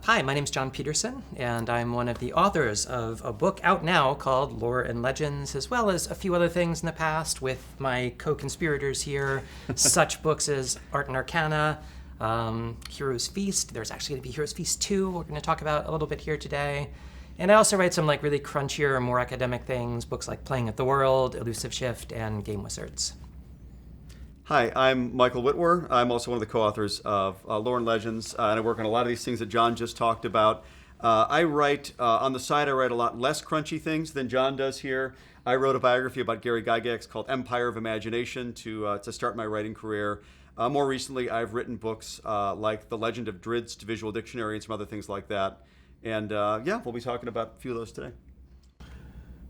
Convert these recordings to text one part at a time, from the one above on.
Hi, my name's John Peterson, and I'm one of the authors of a book out now called Lore and Legends, as well as a few other things in the past with my co-conspirators here, such books as Art and Arcana, Heroes Feast. There's actually going to be Heroes Feast 2 we're going to talk about a little bit here today. And I also write some really crunchier, more academic things, books like Playing at the World, Elusive Shift, and Game Wizards. Hi, I'm Michael Whitwer. I'm also one of the co-authors of Lore and Legends, and I work on a lot of these things that John just talked about. I write, on the side, I write a lot less crunchy things than John does here. I wrote a biography about Gary Gygax called Empire of Imagination to start my writing career. More recently, I've written books like The Legend of Drizzt Visual Dictionary and some other things like that. And we'll be talking about a few of those today.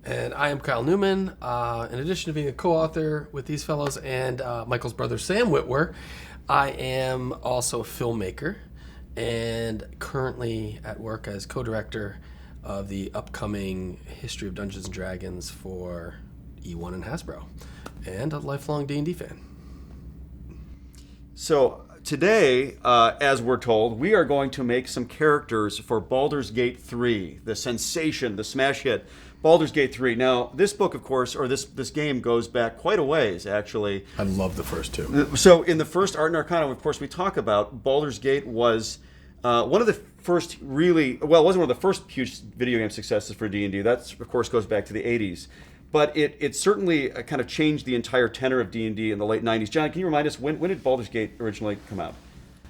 And I am Kyle Newman. In addition to being a co-author with these fellows and Michael's brother Sam Whitwer, I am also a filmmaker and currently at work as co-director of the upcoming History of Dungeons and Dragons for E1 and Hasbro, and a lifelong D&D fan. So today, as we're told, we are going to make some characters for Baldur's Gate 3, the sensation, the smash hit, Baldur's Gate 3. Now, this book, of course, or this game goes back quite a ways, actually. I love the first two. So in the first Art and Arcana, of course, we talk about, Baldur's Gate was one of the first really, well, it wasn't one of the first huge video game successes for D&D. That, of course, goes back to the 80s. But it certainly kind of changed the entire tenor of D&D in the late 90s. John, can you remind us, when did Baldur's Gate originally come out?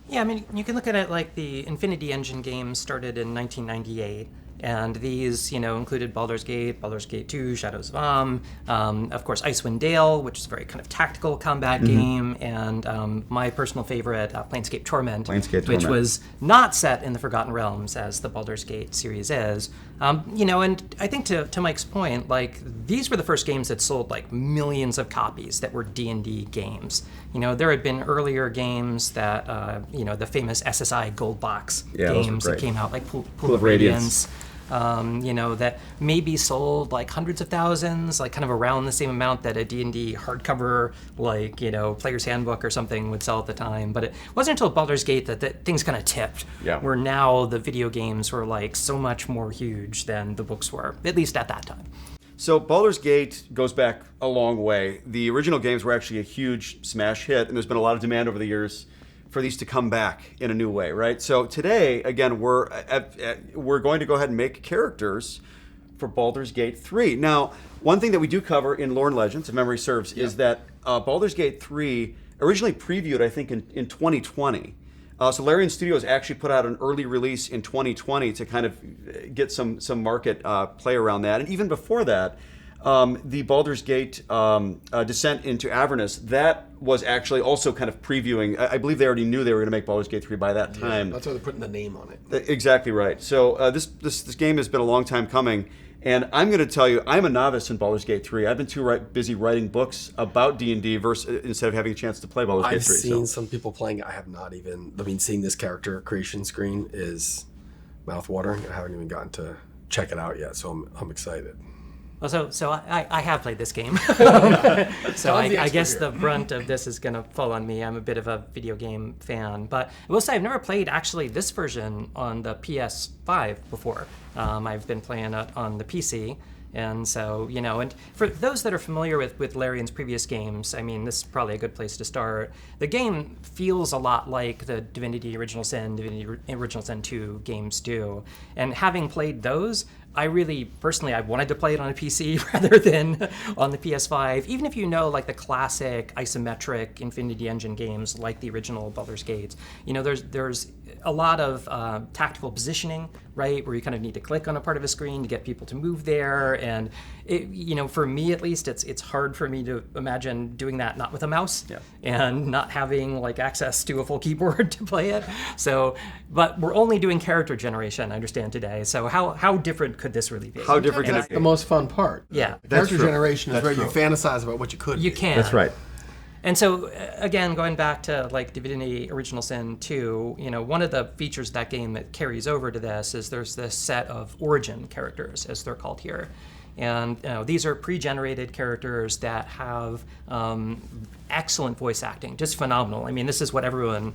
Yeah, I mean, you can look at it like the Infinity Engine games started in 1998. And these, included Baldur's Gate 2, Shadows of Am, of course, Icewind Dale, which is a very kind of tactical combat game, and my personal favorite, Planescape Torment, which was not set in the Forgotten Realms as the Baldur's Gate series is. And I think to Mike's point, these were the first games that sold millions of copies that were D&D games. There had been earlier games that, the famous SSI Gold Box games that came out, like Pool of Radiance. That maybe sold hundreds of thousands, kind of around the same amount that a D&D hardcover, Player's Handbook or something would sell at the time. But it wasn't until Baldur's Gate that things kind of tipped, where now the video games were so much more huge than the books were, at least at that time. So Baldur's Gate goes back a long way. The original games were actually a huge smash hit, and there's been a lot of demand over the years for these to come back in a new way, right? So today, again, we're going to go ahead and make characters for Baldur's Gate 3. Now, one thing that we do cover in Lore and Legends, if memory serves, is that Baldur's Gate 3 originally previewed, I think, in 2020. So Larian Studios actually put out an early release in 2020 to kind of get some market play around that. And even before that, the Baldur's Gate Descent into Avernus, that was actually also kind of previewing. I believe they already knew they were going to make Baldur's Gate 3 by that time. That's why they're putting the name on it. Exactly right. So this game has been a long time coming, and I'm going to tell you, I'm a novice in Baldur's Gate 3. I've been too busy writing books about D&D instead of having a chance to play Baldur's Gate 3. I've seen some people playing it. I have not even. Seeing this character creation screen is mouth-watering. I haven't even gotten to check it out yet, so I'm excited. Well, so I have played this game. So I guess the brunt of this is going to fall on me. I'm a bit of a video game fan. But I will say I've never played actually this version on the PS5 before. I've been playing it on the PC. And so, and for those that are familiar with Larian's previous games, I mean, this is probably a good place to start. The game feels a lot like the Divinity Original Sin, Divinity Original Sin 2 games do. And having played those, I wanted to play it on a PC rather than on the PS5. Even if the classic isometric Infinity Engine games like the original Baldur's Gate, there's a lot of tactical positioning, right, where you kind of need to click on a part of a screen to get people to move there. And for me at least, it's hard for me to imagine doing that not with a mouse and not having access to a full keyboard to play it. So, but we're only doing character generation, I understand today. So how different could this really be? How different can it be? The most fun part. Yeah. Character generation is where you fantasize about what you could be. You can. That's right. And so, again, going back to Divinity Original Sin 2, one of the features of that game that carries over to this is there's this set of origin characters, as they're called here. And these are pre-generated characters that have excellent voice acting, just phenomenal. I mean, this is what everyone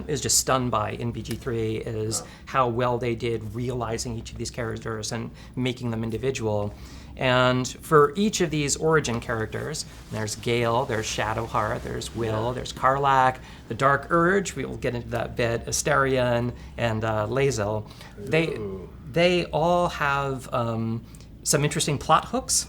is just stunned by in BG3 is how well they did realizing each of these characters and making them individual. And for each of these origin characters, there's Gale, there's Shadowheart, there's Will, there's Karlach, the Dark Urge, we will get into that bit, Astarion, and Lae'zel. They all have some interesting plot hooks.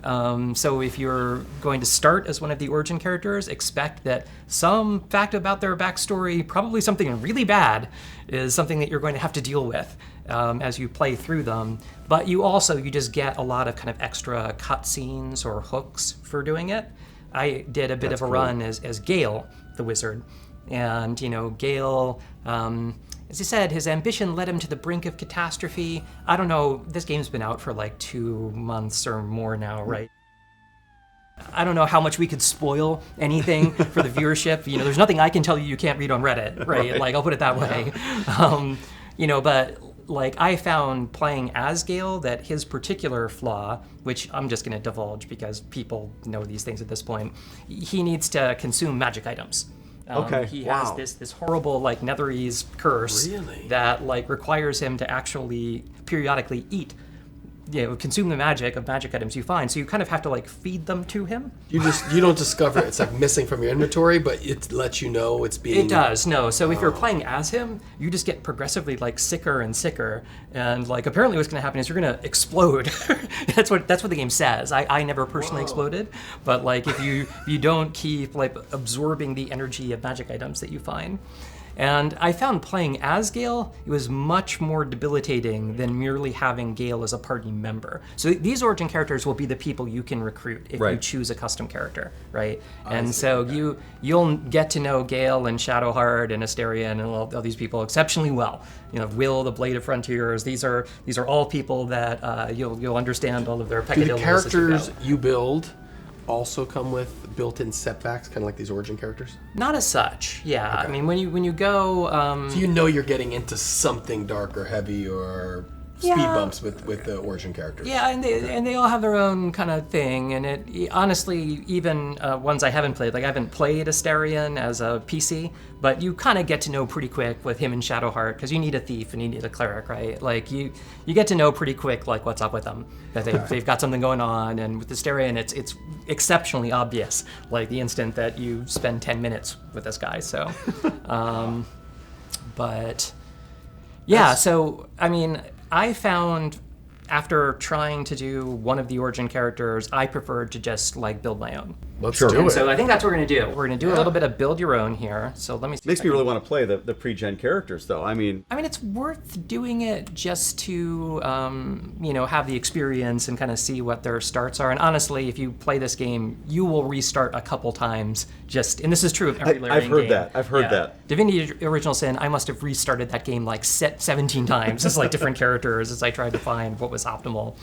So if you're going to start as one of the origin characters, expect that some fact about their backstory, probably something really bad, is something that you're going to have to deal with as you play through them. But you just get a lot of kind of extra cutscenes or hooks for doing it. I did a bit of a run as Gale, the wizard. And, Gale, as he said, his ambition led him to the brink of catastrophe. I don't know, this game's been out for like 2 months or more now, right? I don't know how much we could spoil anything for the viewership. There's nothing I can tell you can't read on Reddit, right? Like, I'll put it that way. But like I found playing as Gale that his particular flaw, which I'm just going to divulge because people know these things at this point, he needs to consume magic items. He has this horrible like Netherese curse that like requires him to actually periodically eat, consume the magic of magic items you find. So you kind of have to like feed them to him. You don't discover it. It's like missing from your inventory, but it lets you know it's being. It does. No. So if you're playing as him, you just get progressively like sicker and sicker, and like apparently what's going to happen is you're going to explode. That's what the game says. I never personally exploded, but like if you don't keep like absorbing the energy of magic items that you find. And I found playing as Gale, it was much more debilitating than merely having Gale as a party member. So these origin characters will be the people you can recruit if you choose a custom character, right? And so you'll get to know Gale and Shadowheart and Astarion and all these people exceptionally well. Will, the Blade of Frontiers. These are all people that you'll understand all of their peccadillos. Do the characters you build also come with built-in setbacks, kind of like these origin characters? Not as such, yeah. Okay. I mean, when you go... so you're getting into something dark or heavy or speed bumps with the origin characters. Yeah, and they all have their own kind of thing, and it honestly, even ones I haven't played, like I haven't played Astarion as a PC, but you kind of get to know pretty quick with him and Shadowheart, because you need a thief and you need a cleric, right? Like you get to know pretty quick like what's up with them, that they've got something going on, and with Astarion it's exceptionally obvious, like the instant that you spend 10 minutes with this guy. So, but yeah, so I mean, I found after trying to do one of the origin characters, I preferred to just like build my own. Let's do it. So I think that's what we're going to do. We're going to do a little bit of build your own here. So let me see. Makes me really want to play the pre-gen characters, though. I mean, it's worth doing it just to, have the experience and kind of see what their starts are. And honestly, if you play this game, you will restart a couple times. And this is true of every layering game. I've heard that. Divinity Original Sin, I must have restarted that game like 17 times as like different characters as I tried to find what was optimal.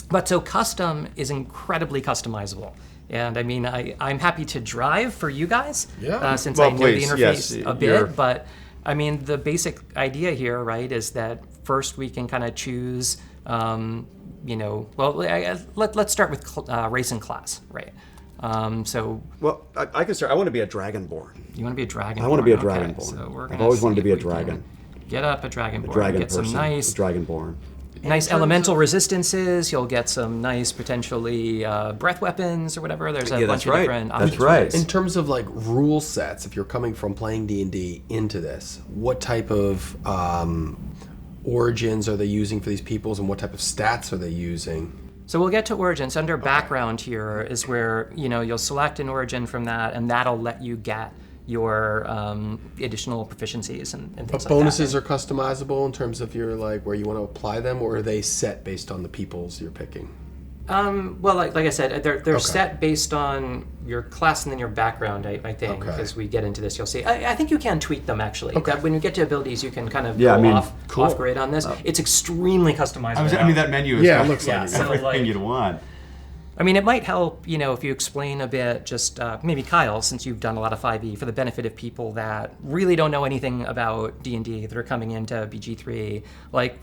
But so custom is incredibly customizable. And I mean, I'm happy to drive for you guys, since I know the interface a bit. But I mean, the basic idea here, right, is that first we can kind of choose, let's start with race and class, right? Well, I can start. I want to be a Dragonborn. You want to be a Dragonborn? I want to be a Dragonborn. So I've always wanted to be a dragon. Get up a Dragonborn. A dragon get person. some nice Dragonborn. Nice elemental resistances. You'll get some nice, potentially breath weapons or whatever. There's a bunch of different options. That's right. In terms of like rule sets, if you're coming from playing D&D into this, what type of origins are they using for these peoples, and what type of stats are they using? So we'll get to origins. Under background here is where you'll select an origin from that, and that'll let you get your additional proficiencies and things like that. Bonuses are customizable in terms of your where you want to apply them, or are they set based on the peoples you're picking? Well, like I said, they're set based on your class and then your background, I think. As we get into this, you'll see. I think you can tweak them, actually. Okay. When you get to abilities, you can kind of go off grid on this. It's extremely customizable. That menu is it looks like everything you'd want. I mean, it might help, if you explain a bit, just maybe Kyle, since you've done a lot of 5e, for the benefit of people that really don't know anything about D&D that are coming into BG3, like,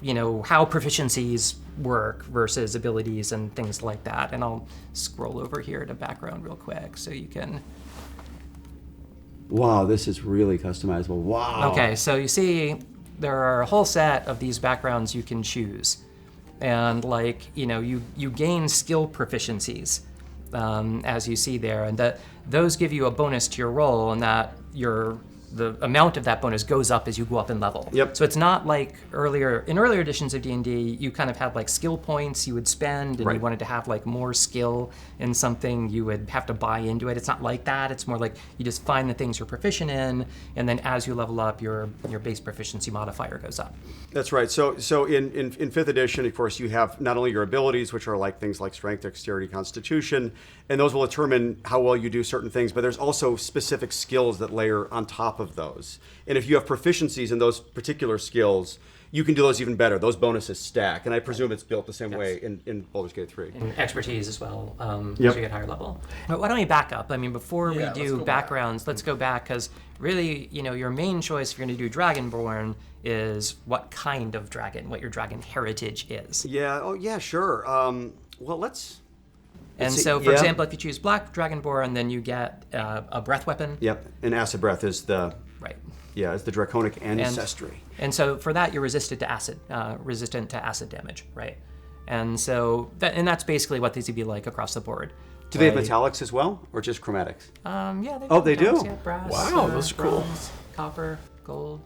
how proficiencies work versus abilities and things like that. And I'll scroll over here to background real quick so you can... Wow, this is really customizable. Wow. Okay, so you see there are a whole set of these backgrounds you can choose. And you gain skill proficiencies as you see there, and those give you a bonus to your roll, and that the amount of that bonus goes up as you go up in level. Yep. So it's not like in earlier editions of D&D, you kind of had like skill points you would spend, and you wanted to have like more skill in something, you would have to buy into it. It's not like that. It's more like you just find the things you're proficient in, and then as you level up, your base proficiency modifier goes up. That's right. So in 5th edition, of course, you have not only your abilities, which are like things like strength, dexterity, constitution, and those will determine how well you do certain things, but there's also specific skills that layer on top of those. And if you have proficiencies in those particular skills, you can do those even better. Those bonuses stack, and I presume it's built the same way in Baldur's Gate 3. And expertise as well, as you get higher level. But why don't we back up? I mean, before we do backgrounds, let's go back, because really, your main choice if you're going to do Dragonborn is what kind of dragon, what your dragon heritage is. Yeah. Oh, yeah. Sure. Well, let's. And so, for example, if you choose Black Dragonborn, then you get a breath weapon. Yep. And acid breath is the. Right. Yeah, it's the draconic ancestry. And so for that, you're resistant to acid damage, right? And so that's basically what these would be like across the board. Do they have metallics as well, or just chromatics? Yeah. They do? Yeah, brass. Wow, those are cool. Bronze, copper, gold.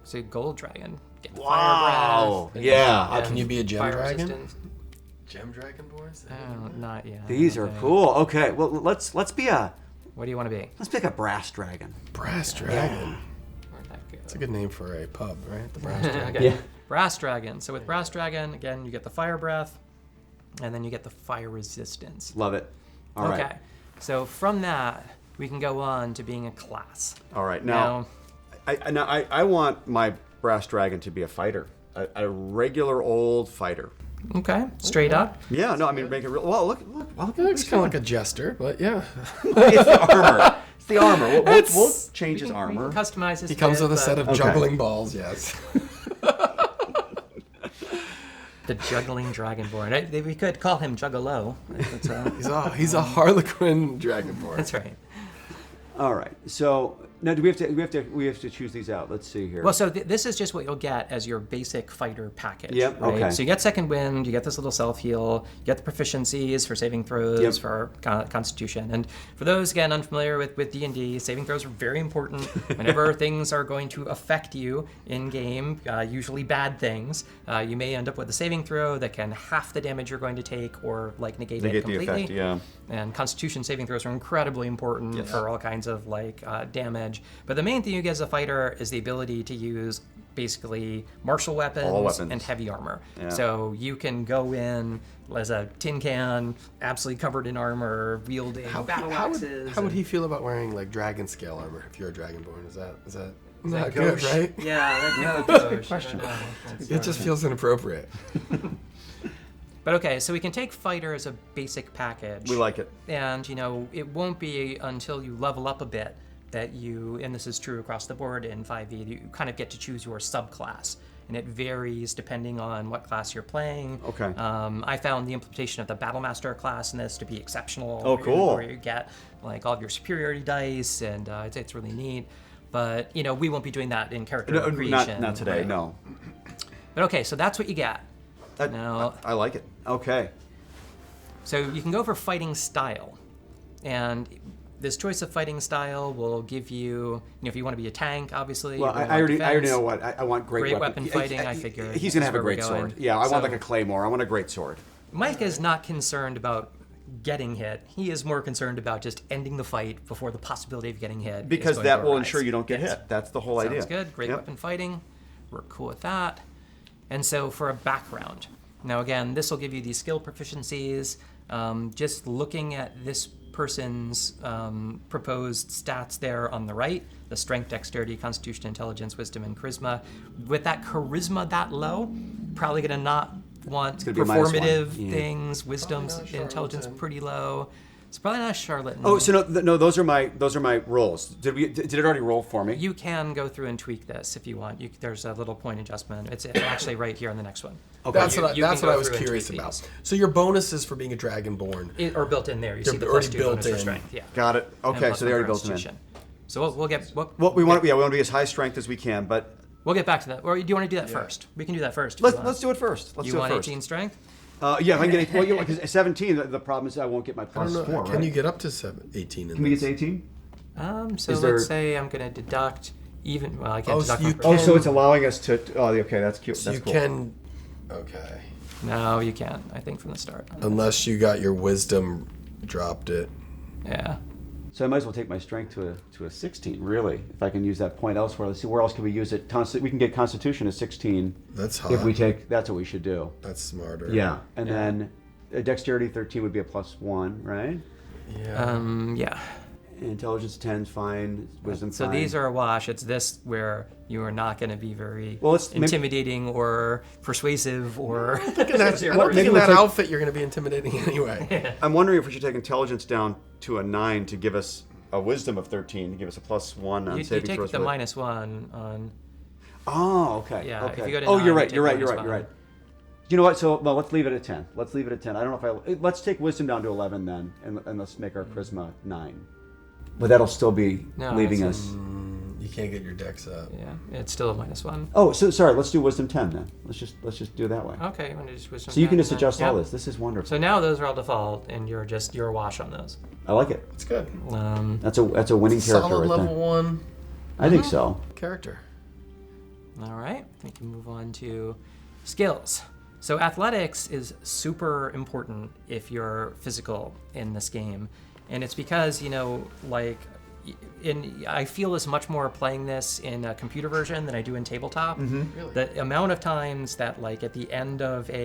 So gold dragon. Get Wow. fire breath. Yeah. Can you be a gem fire dragon? resistance. Gem dragonborns? Not yet. These are cool. Okay. Well, let's be a. What do you want to be? Let's pick a brass dragon. Brass dragon. Where'd that go? It's a good name for a pub, right? The Brass Dragon. Okay. Yeah. Brass dragon. So with brass dragon, again, you get the fire breath, and then you get the fire resistance. Love it. All right. Okay. So from that, we can go on to being a class. All right. Now, I want my brass dragon to be a fighter, a regular old fighter. Okay. Straight up. Yeah. No, I mean make it real. Well, look. It looks kind of like a jester, but yeah. It's the armor. It's the armor. We'll change his armor. We can customize his He comes with a set of Okay. juggling balls, yes. the juggling dragonborn. We could call him Juggalo. He's a Harlequin dragonborn. That's right. All right. So now, do we have to choose these out? Let's see here. Well, so this is just what you'll get as your basic fighter package. Yep, Right? okay. So you get second wind, you get this little self heal, you get the proficiencies for saving throws, Yep. for constitution, and for those again unfamiliar with D&D, saving throws are very important. Whenever things are going to affect you in game, usually bad things, you may end up with a saving throw that can half the damage you're going to take, or like negate it completely. the effect. Yeah. And Constitution saving throws are incredibly important for all kinds of damage. But the main thing you get as a fighter is the ability to use basically martial weapons and heavy armor. Yeah. So you can go in as a tin can, absolutely covered in armor, wielding battle axes. How would he feel about wearing like dragon scale armor if you're a dragonborn? Is that not gauche? good, right? Yeah, that's a good question. It just feels inappropriate. But okay, so we can take fighter as a basic package. We like it. And, it won't be until you level up a bit that you, and this is true across the board in 5e, you kind of get to choose your subclass. And it varies depending on what class you're playing. Okay. I found the implementation of the Battlemaster class in this to be exceptional. Oh, cool. Where you get like all of your superiority dice, and it's really neat. But, we won't be doing that in character creation. Not today, right? no. But okay, so that's what you get. I like it. Okay. So you can go for fighting style, and this choice of fighting style will give you, if you want to be a tank, obviously. Well, I already know what I want. Great weapon fighting. I figure he's gonna have a great sword. Yeah, I want like a claymore. I want a great sword. Mike is not concerned about getting hit. He is more concerned about just ending the fight before the possibility of getting hit. Because that will ensure you don't get hit. That's the whole idea. Sounds good. Great weapon fighting. We're cool with that. And so for a background, now again, this will give you these skill proficiencies. Just looking at this person's proposed stats there on the right, the strength, dexterity, constitution, intelligence, wisdom, and charisma. With that charisma that low, probably gonna not want gonna be a -1. performative Yeah. things, wisdom's Probably not intelligence charlatan. pretty low. It's probably not a charlatan. Oh, so no, those are my rolls. Did it already roll for me? You can go through and tweak this if you want. There's a little point adjustment. It's actually right here on the next one. Okay. That's what You I can go was through and curious tweak about. these. So your bonuses for being a dragonborn. Or built in there. You see the They're plus already 2 built bonus for in. strength. Yeah. Got it. Okay, And so they already plus built them in. constitution. So we'll get. Well, we want to be as high strength as we can, but We'll get back to that. Or do you want to do that first? We can do that first. if let's you want. let's do it first. Let's You do it want first. 18 strength? Yeah, if I can get 18. Well, because 17. The problem is I won't get my I plus don't know. 4. Can right? you get up to 18 in Can we get this? to 18? So Is let's there- say I'm going to deduct even. Well, I can't Oh, deduct so you my Oh, so Can- it's allowing us to. Oh, okay, that's cute. So That's you cool. can... Okay. No, you can't. I think from the start. Unless you got your wisdom, dropped it. Yeah. So I might as well take my strength to a 16, really, if I can use that point elsewhere. Let's see, where else can we use it? We can get Constitution at 16. That's hot. If we take, that's what we should do. That's smarter. Yeah, and then Dexterity 13 would be a +1, right? Yeah. Yeah. Intelligence 10's fine. Wisdom So fine. these are a wash. It's this where you are not going to be very Well, let's intimidating or persuasive or. I don't think maybe in we'll that take- outfit you're going to be intimidating anyway. I'm wondering if we should take Intelligence down to a 9 to give us a Wisdom of 13 to give us a +1 on You saving take throws. the with- -1 on. Oh, okay. Yeah, Okay. if you go to oh, 9, you're you right. take You're right. -1. You're right. You know what? So well, let's leave it at 10. Let's leave it at 10. I don't know if let's take Wisdom down to 11 then, and let's make our Charisma 9. But that'll still be No, leaving it's us. You can't get your dex up. Yeah, it's still a -1. Oh, so sorry. Let's do Wisdom 10 then. Let's just do it that way. Okay, you want to just wisdom So you can 10 just then? adjust all Yeah. this. This is wonderful. So now those are all default, and you're a wash on those. I like it. It's good. That's a winning character Solid right level there. 1 I think so. character. All right, we can move on to skills. So athletics is super important if you're physical in this game, and it's because I feel as much more playing this in a computer version than I do in tabletop. Really? The amount of times that at the end of at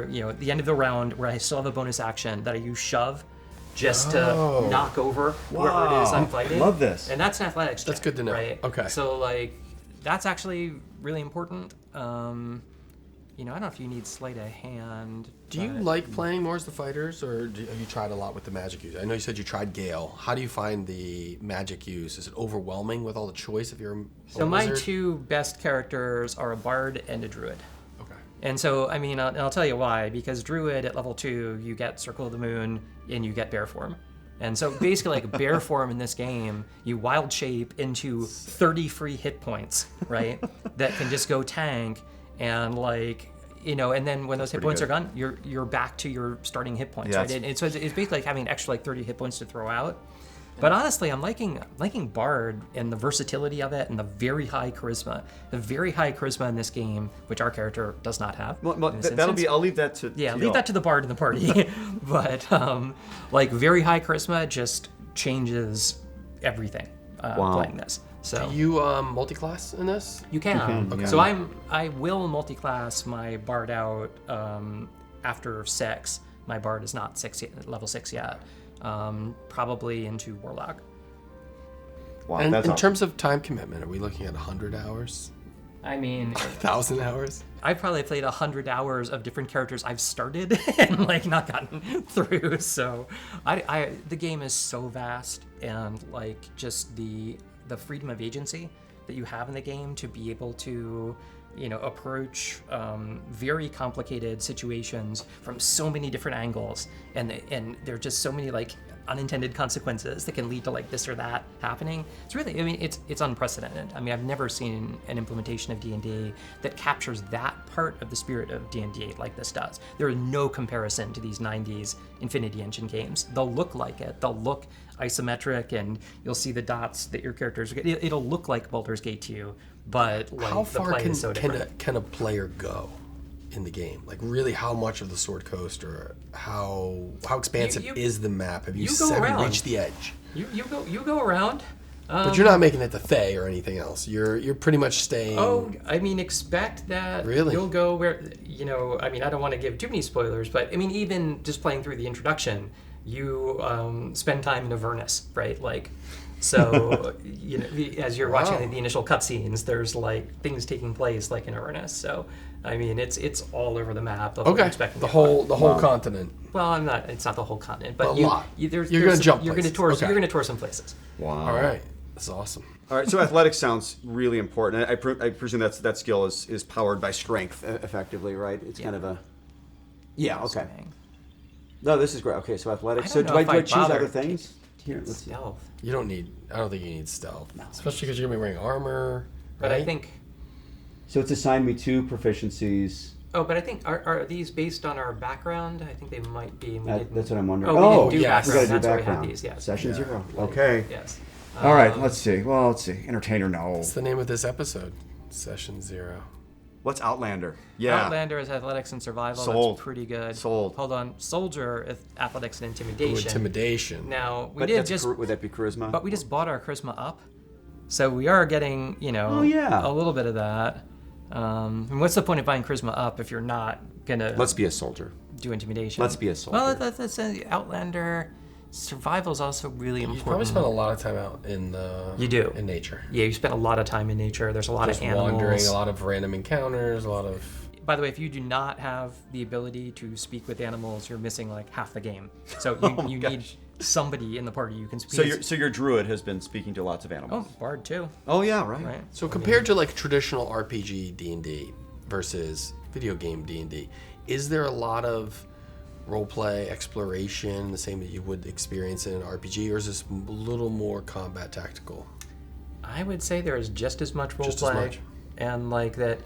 the end of the round where I still have a bonus action that I use shove just to knock over whoever it is I'm fighting. Love this. And that's an athletics check. That's good to know. Right? Okay. So that's actually really important. I don't know if you need sleight of hand. Do you but- like playing more as the fighters, or have you tried a lot with the magic use? I know you said you tried Gale. How do you find the magic use? Is it overwhelming with all the choice if you're So my two best characters are a bard and a druid. Okay. And so, I'll tell you why. Because druid at level 2, you get Circle of the Moon and you get bear form. And so basically, bear form in this game, you wild shape into 30 free hit points, right? That can just go tank and and then when those hit points good. are gone, you're back to your starting hit points, Yeah, right? And so it's basically having an extra 30 hit points to throw out. But honestly, I'm liking Bard and the versatility of it and the very high charisma. The very high charisma in this game, which our character does not have. Well, in this that'll instance. be. I'll leave that to. Yeah, to leave y'all. that to the Bard in the party. But very high charisma just changes everything playing this. So Do you multi-class in this? you can. Okay. So I will multi-class my Bard out after 6. My Bard is not level 6 yet. Probably into Warlock. Wow, And that's in awesome. terms of time commitment, are we looking at 100 hours? 1,000 hours? I've probably played 100 hours of different characters I've started and not gotten through. So the game is so vast, and just the freedom of agency that you have in the game to be able to approach very complicated situations from so many different angles, and there are just so many unintended consequences that can lead to this or that happening. It's really, it's unprecedented. I've never seen an implementation of D&D that captures that part of the spirit of D&D like this does. There is no comparison to these 90s Infinity Engine games. They'll look like it. They'll look isometric, and you'll see the dots that your characters get. It'll look like Baldur's Gate to you, but How the far play can, is so different. can a player go in the game? Really, how much of the Sword Coast, or how expansive You- is the map? Have you you go around. reached the edge? You go around. But you're not making it to Thay or anything else. You're pretty much staying. Oh, expect that Really? you'll go where, I don't want to give too many spoilers, but even just playing through the introduction, you spend time in Avernus, right? So, as you're watching the initial cutscenes, there's like things taking place like in earnest. So, I mean, it's all over the map of what you're expecting. The whole continent. Well, it's not the whole continent, but a lot. You're going to jump. You're going to tour. You're going to tour some places. Wow. All right, that's awesome. All right, so athletics sounds really important. I presume that skill is powered by strength, effectively, right? It's kind of a... Yeah, okay. No, this is great. Okay, so athletics. So do I choose other things? Here, let's see. Stealth. You don't need... I don't think you need stealth. No. Especially because you're going to be wearing armor, But right? I think... So it's assigned me 2 proficiencies. Oh, but I think, are these based on our background? I think they might be. That's what I'm wondering. Oh, we didn't do yes. background. We got to That's do why we had background. these, yes. Session 0. Okay. Yes. All right, let's see. Well, let's see. Entertainer, no. That's the name of this episode. Session 0. What's Outlander? Yeah. Outlander is athletics and survival. Sold. That's pretty good. Sold. Hold on. Soldier is athletics and intimidation. Ooh, intimidation. Now, Would that be charisma? But we just bought our charisma up. So we are getting, Oh, yeah. a little bit of that. And what's the point of buying charisma up if you're not going to Let's be a soldier. do intimidation? Let's be a soldier. Well, that's Outlander. Survival is also really important. You probably spend a lot of time out in in nature. Yeah, you spend a lot of time in nature. There's a lot Just of animals. wandering, a lot of random encounters, a lot of... By the way, if you do not have the ability to speak with animals, you're missing like half the game. So you need somebody in the party you can speak. So your druid has been speaking to lots of animals. Oh, bard too. Oh yeah, right. So compared to like traditional RPG D&D versus video game D&D, is there a lot of roleplay, exploration, the same that you would experience in an RPG, or is this a little more combat tactical? I would say there is just as much Just as roleplay, much. and like that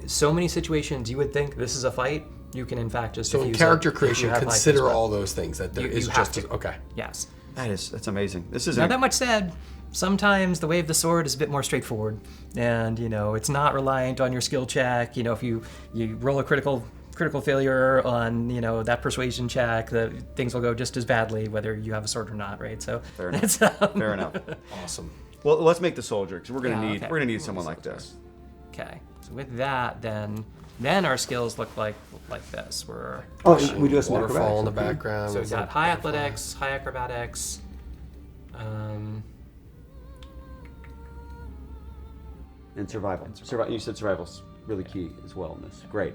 so many situations you would think this is a fight, you can in fact just. So in diffuse character it if you creation, have, like, consider this all those things that there You- is you just have to. okay. Yes. That's amazing. This is Now that much said, sometimes the way of the sword is a bit more straightforward, and it's not reliant on your skill check. If you roll a critical failure on that persuasion check, the things will go just as badly whether you have a sword or not, right? So Fair enough. it's, Fair enough. Awesome. Well, let's make the soldier because we're Yeah, gonna okay. need someone like this. Okay, so with that, then our skills look like this. We're We do some Waterfall in the acrobatics. background. so we've got high athletics, high acrobatics. And survival. You said survival's really key as well in this. Great.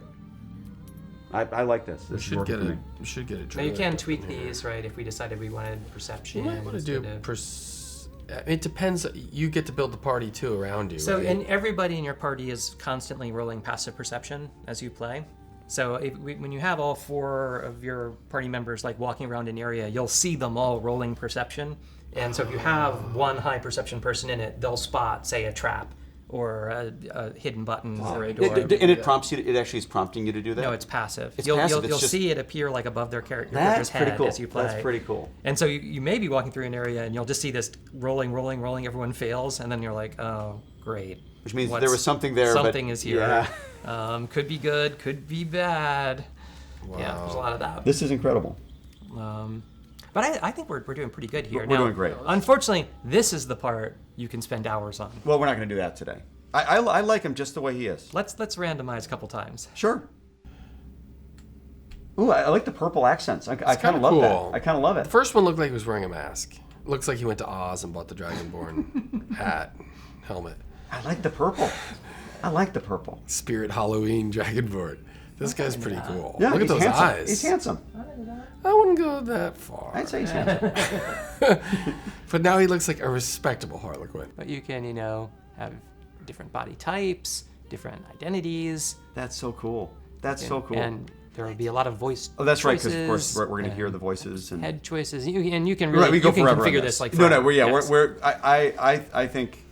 I like this. We This is should working get for it. me. We should get it. Now you can tweak these, right? If we decided we wanted perception. You might want to do. instead of- It depends. You get to build the party too around you. So, right? and everybody in your party is constantly rolling passive perception as you play. So, when you have all 4 of your party members like walking around an area, you'll see them all rolling perception. And so, if you have one high perception person in it, they'll spot, say, a trap or a hidden button or a door. And it prompts you. It actually is prompting you to do that. No, it's passive. It's You'll passive, it's you'll just- see it appear like above their your That's character's pretty head cool. as you play. That's pretty cool. And so you may be walking through an area and you'll just see this rolling. Everyone fails, and then you're like, oh, great. Which means there was something there. Something but, is here. Yeah. Could be good, could be bad. Wow. Yeah, there's a lot of that. This is incredible. But I think we're doing pretty good here. We're Now, doing great. Unfortunately, this is the part you can spend hours on. Well, we're not going to do that today. I like him just the way he is. Let's randomize a couple times. Sure. Ooh, I like the purple accents. I kind of kinda love cool. that. I kind of love it. The first one looked like he was wearing a mask. Looks like he went to Oz and bought the Dragonborn hat, helmet. I like the purple. I like the purple. Spirit Halloween Dragonborn. This guy's pretty cool. Yeah, Look at he's those handsome. eyes. He's handsome. I wouldn't go that far. I'd say he's handsome. But now he looks like a respectable Harlequin. But you can, have different body types, different identities. That's so cool. That's so cool. And there will be a lot of voice Oh, that's right, because of choices course we're going to and hear the voices and head choices. You can really right. We go you can forever on configure this like no, forever. Yes. I think.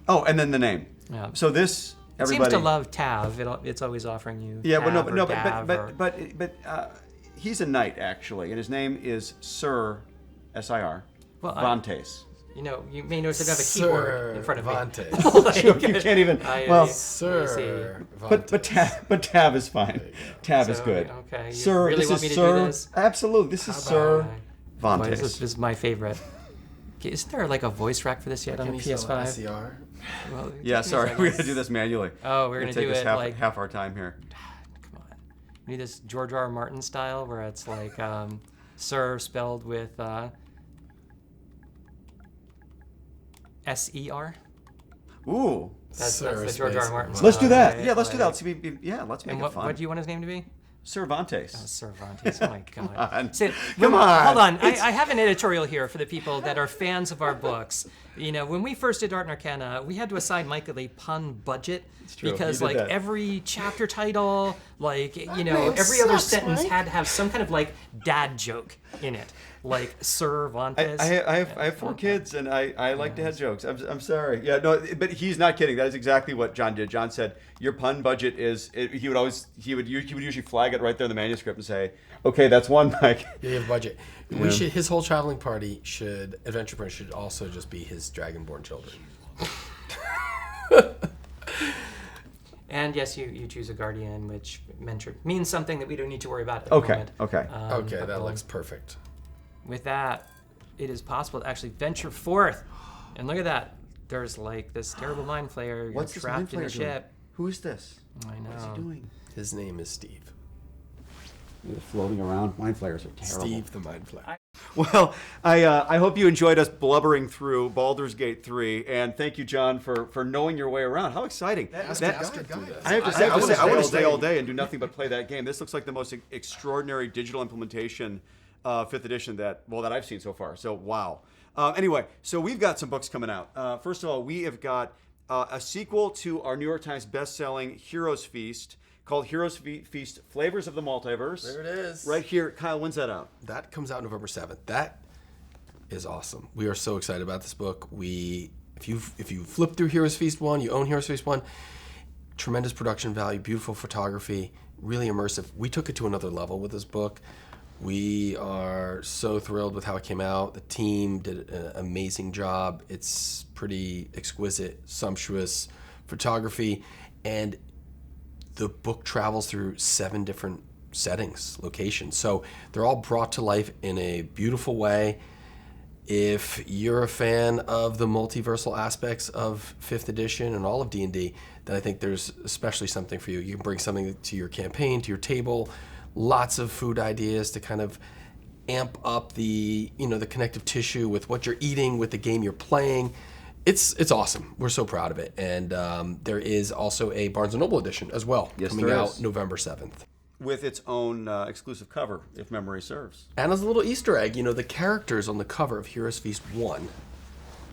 Oh, and then the name. Yeah. So this It everybody seems to love Tav. It's always offering you. Yeah, but Tav no, or but Dav or- but he's a knight actually, and his name is Sir S-I-R Well, Vantes. you may notice I have a keyboard in front of me. Vantes. Like, You can't even. Well, Sir but Tav is fine. Tav is So, good. okay, you Sir, really this want is me to Sir. do this? Absolutely, this is How Sir about Vantes. This is my favorite. Okay, isn't there like a voice rack for this yet on the PS5? SER? Well, Yeah, just sorry, give we're me a gonna do this manually. Oh, we're It's gonna do take us it like half our time here. Come on. We need this George R. R. Martin style where it's like Sir spelled with S-E-R. Ooh. That's the George R. R. Martin one. Let's do that. Right, Yeah, let's do that. like- Let's make And it fun. what do you want his name to be? Cervantes. Cervantes. Oh my God. on. See, Come on. Hold on. I have an editorial here for the people that are fans of our books. You know, when we first did Art and Arcana, we had to assign Michael a pun budget true. because, You did like, that. every chapter title, like, you know, name every other sucks, sentence Mike. had to have some kind of like dad joke in it, like Cervantes. I have 4 kids, and I like to have jokes. I'm sorry. Yeah, no, but he's not kidding. That is exactly what John did. John said, your pun budget is, he would usually flag it right there in the manuscript and say, okay, that's one, Mike. Yeah, you have a budget. We should. His whole traveling party should, Adventure Prince should also just be his dragonborn children. And yes, you choose a guardian, which means something that we don't need to worry about at the moment. Okay. Okay, but that we'll- looks perfect. With that, it is possible to actually venture forth. And look at that. There's like this terrible mind flayer. You're What's this trapped mind in a flayer doing? ship. Who is this? I know. What's he doing? His name is Steve. They're floating around. Mind flayers are terrible. Steve the Mind Flayer. Well, I hope you enjoyed us blubbering through Baldur's Gate 3, and thank you, John, for knowing your way around. How exciting! Guide. I have to say, I would want to stay all day and do nothing but play that game. This looks like the most extraordinary digital implementation of 5th edition that I've seen so far. So, wow. Anyway, so we've got some books coming out. First of all, we have got a sequel to our New York Times best-selling Heroes Feast called Heroes Feast Flavors of the Multiverse. There it is. Right here. Kyle, when's that out? That comes out November 7th. That is awesome. We are so excited about this book. If you flip through Heroes Feast 1, you own Heroes Feast 1, tremendous production value, beautiful photography, really immersive. We took it to another level with this book. We are so thrilled with how it came out. The team did an amazing job. It's pretty exquisite, sumptuous photography, and the book travels through 7 different settings, locations. So they're all brought to life in a beautiful way. If you're a fan of the multiversal aspects of 5th edition and all of D&D, then I think there's especially something for you. You can bring something to your campaign, to your table, lots of food ideas to kind of amp up the connective tissue with what you're eating, with the game you're playing. It's awesome. We're so proud of it. And there is also a Barnes & Noble edition as well, coming out November 7th. With its own exclusive cover, if memory serves. And as a little Easter egg, the characters on the cover of Heroes Feast 1,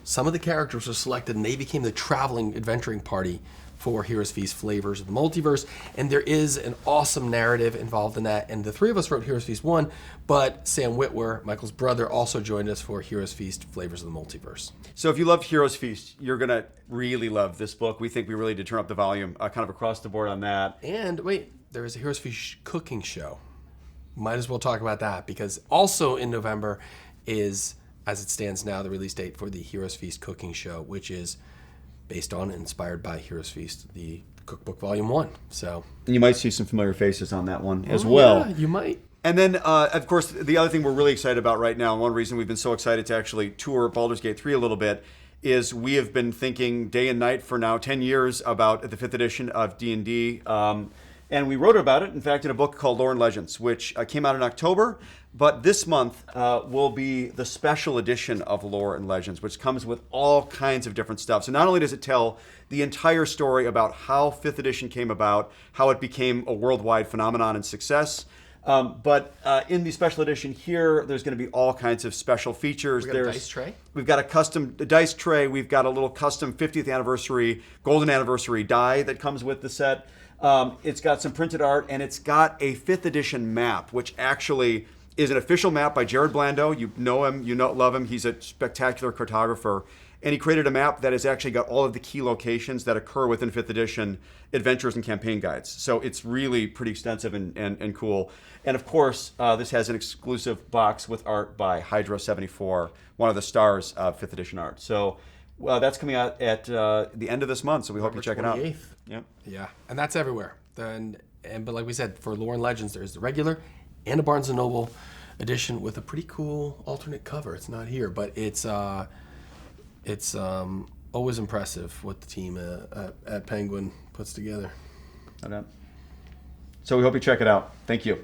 some of the characters were selected and they became the traveling adventuring party for Heroes Feast Flavors of the Multiverse. And there is an awesome narrative involved in that. And the 3 of us wrote Heroes Feast 1, but Sam Witwer, Michael's brother, also joined us for Heroes Feast Flavors of the Multiverse. So if you loved Heroes Feast, you're going to really love this book. We think we really did turn up the volume kind of across the board on that. And wait, there is a Heroes Feast cooking show. Might as well talk about that, because also in November is, as it stands now, the release date for the Heroes Feast cooking show, which is based on and inspired by Heroes Feast, the cookbook volume 1. So And you might see some familiar faces on that one as well. Yeah, you might. And then, of course, the other thing we're really excited about right now, and one reason we've been so excited to actually tour Baldur's Gate 3 a little bit, is we have been thinking day and night for now 10 years about the 5th edition of D&D. And we wrote about it, in fact, in a book called Lore and Legends, which came out in October. But this month will be the special edition of Lore and Legends, which comes with all kinds of different stuff. So not only does it tell the entire story about how 5th edition came about, how it became a worldwide phenomenon and success, but in the special edition here, there's going to be all kinds of special features. We got a dice tray? We've got a custom dice tray. We've got a little custom 50th anniversary, golden anniversary die that comes with the set. It's got some printed art, and it's got a 5th edition map, which actually is an official map by Jared Blando. You know him, love him. He's a spectacular cartographer. And he created a map that has actually got all of the key locations that occur within 5th edition adventures and campaign guides. So it's really pretty extensive and cool. And of course, this has an exclusive box with art by Hydra74, one of the stars of 5th edition art. So that's coming out at the end of this month, so we hope you check it out. 28th. Yep. Yeah, and that's everywhere. But like we said, for Lore and Legends, there's the regular and a Barnes & Noble edition with a pretty cool alternate cover. It's not here, but it's always impressive what the team at Penguin puts together. No doubt. So we hope you check it out. Thank you.